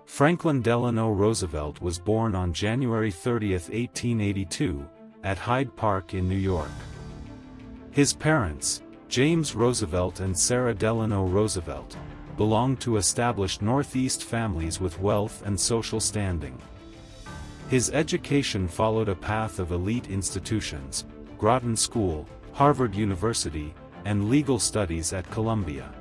Franklin Delano Roosevelt was born on January 30, 1882, at Hyde Park in New York. His parents, James Roosevelt and Sarah Delano Roosevelt, belonged to established Northeast families with wealth and social standing. His education followed a path of elite institutions, Groton School, Harvard University, and legal studies at Columbia.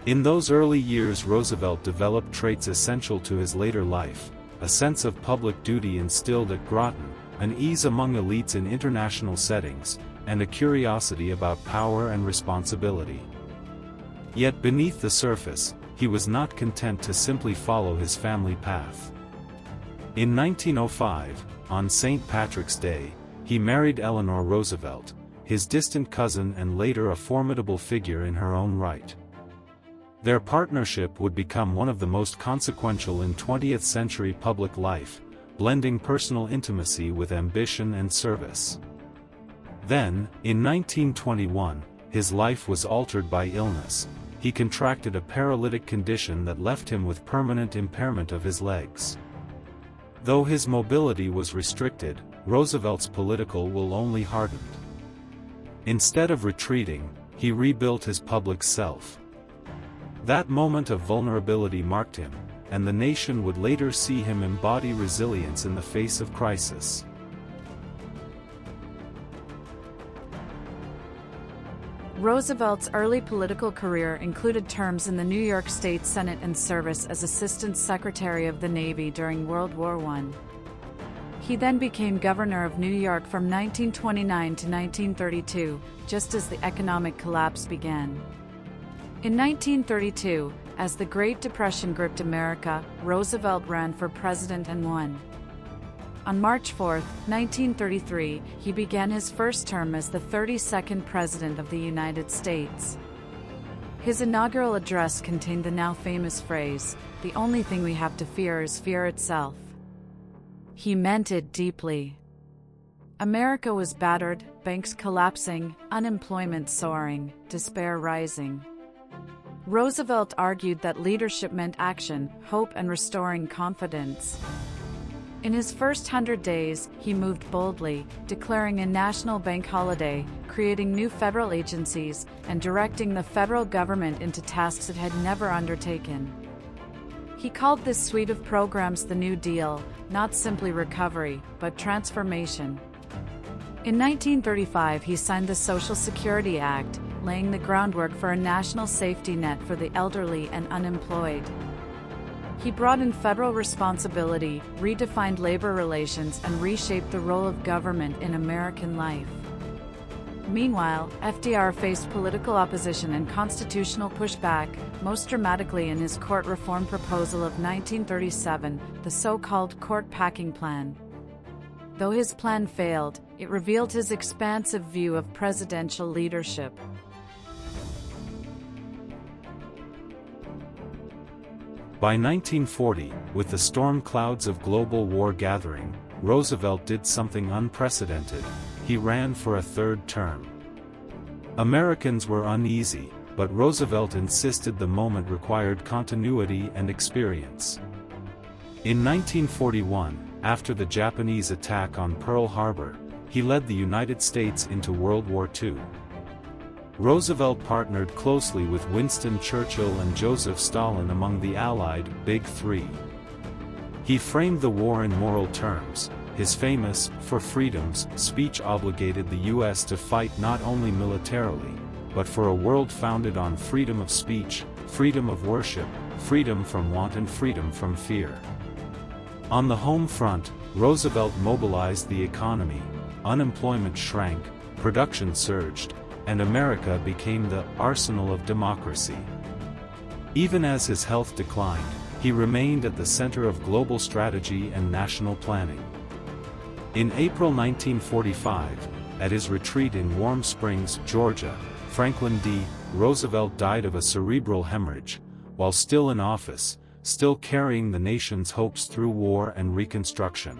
In those early years, Roosevelt developed traits essential to his later life: a sense of public duty instilled at Groton, an ease among elites in international settings, and a curiosity about power and responsibility. Yet beneath the surface, he was not content to simply follow his family path. In 1905, on St. Patrick's Day, he married Eleanor Roosevelt, his distant cousin and later a formidable figure in her own right. Their partnership would become one of the most consequential in 20th-century public life, blending personal intimacy with ambition and service. Then, in 1921, his life was altered by illness. He contracted a paralytic condition that left him with permanent impairment of his legs. Though his mobility was restricted, Roosevelt's political will only hardened. Instead of retreating, he rebuilt his public self. That moment of vulnerability marked him, and the nation would later see him embody resilience in the face of crisis. Roosevelt's early political career included terms in the New York State Senate and service as Assistant Secretary of the Navy during World War I. He then became governor of New York from 1929 to 1932, just as the economic collapse began. In 1932, as the Great Depression gripped America, Roosevelt ran for president and won. On March 4, 1933, he began his first term as the 32nd President of the United States. His inaugural address contained the now famous phrase, "The only thing we have to fear is fear itself." He meant it deeply. America was battered, banks collapsing, unemployment soaring, despair rising. Roosevelt argued that leadership meant action, hope, and restoring confidence. In his first 100 days, he moved boldly, declaring a national bank holiday, creating new federal agencies, and directing the federal government into tasks it had never undertaken. He called this suite of programs the New Deal, not simply recovery, but transformation. In 1935, he signed the Social Security Act, laying the groundwork for a national safety net for the elderly and unemployed. He brought in federal responsibility, redefined labor relations, and reshaped the role of government in American life. Meanwhile, FDR faced political opposition and constitutional pushback, most dramatically in his court reform proposal of 1937, the so-called court packing plan. Though his plan failed, it revealed his expansive view of presidential leadership. By 1940, with the storm clouds of global war gathering, Roosevelt did something unprecedented. He ran for a third term. Americans were uneasy, but Roosevelt insisted the moment required continuity and experience. In 1941, after the Japanese attack on Pearl Harbor, he led the United States into World War II. Roosevelt partnered closely with Winston Churchill and Joseph Stalin among the Allied Big Three. He framed the war in moral terms. His famous "For Freedoms" speech obligated the U.S. to fight not only militarily, but for a world founded on freedom of speech, freedom of worship, freedom from want, and freedom from fear. On the home front, Roosevelt mobilized the economy. Unemployment shrank, production surged, and America became the arsenal of democracy. Even as his health declined, he remained at the center of global strategy and national planning. In April 1945, at his retreat in Warm Springs, Georgia, Franklin D. Roosevelt died of a cerebral hemorrhage, while still in office, still carrying the nation's hopes through war and Reconstruction.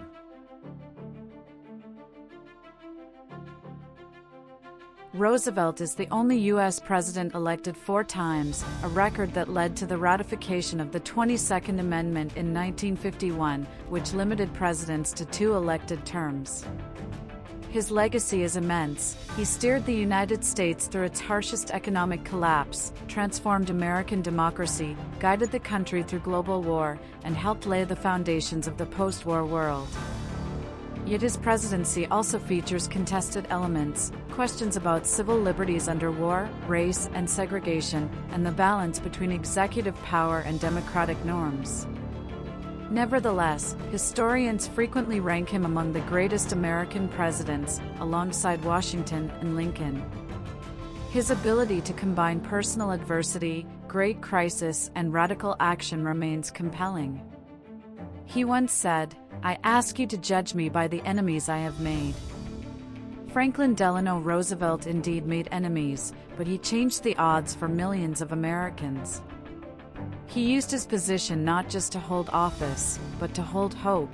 Roosevelt is the only U.S. president elected 4 times, a record that led to the ratification of the 22nd Amendment in 1951, which limited presidents to 2 elected terms. His legacy is immense. He steered the United States through its harshest economic collapse, transformed American democracy, guided the country through global war, and helped lay the foundations of the post-war world. Yet his presidency also features contested elements, questions about civil liberties under war, race and segregation, and the balance between executive power and democratic norms. Nevertheless, historians frequently rank him among the greatest American presidents, alongside Washington and Lincoln. His ability to combine personal adversity, great crisis, and radical action remains compelling. He once said, "I ask you to judge me by the enemies I have made." Franklin Delano Roosevelt indeed made enemies, but he changed the odds for millions of Americans. He used his position not just to hold office, but to hold hope.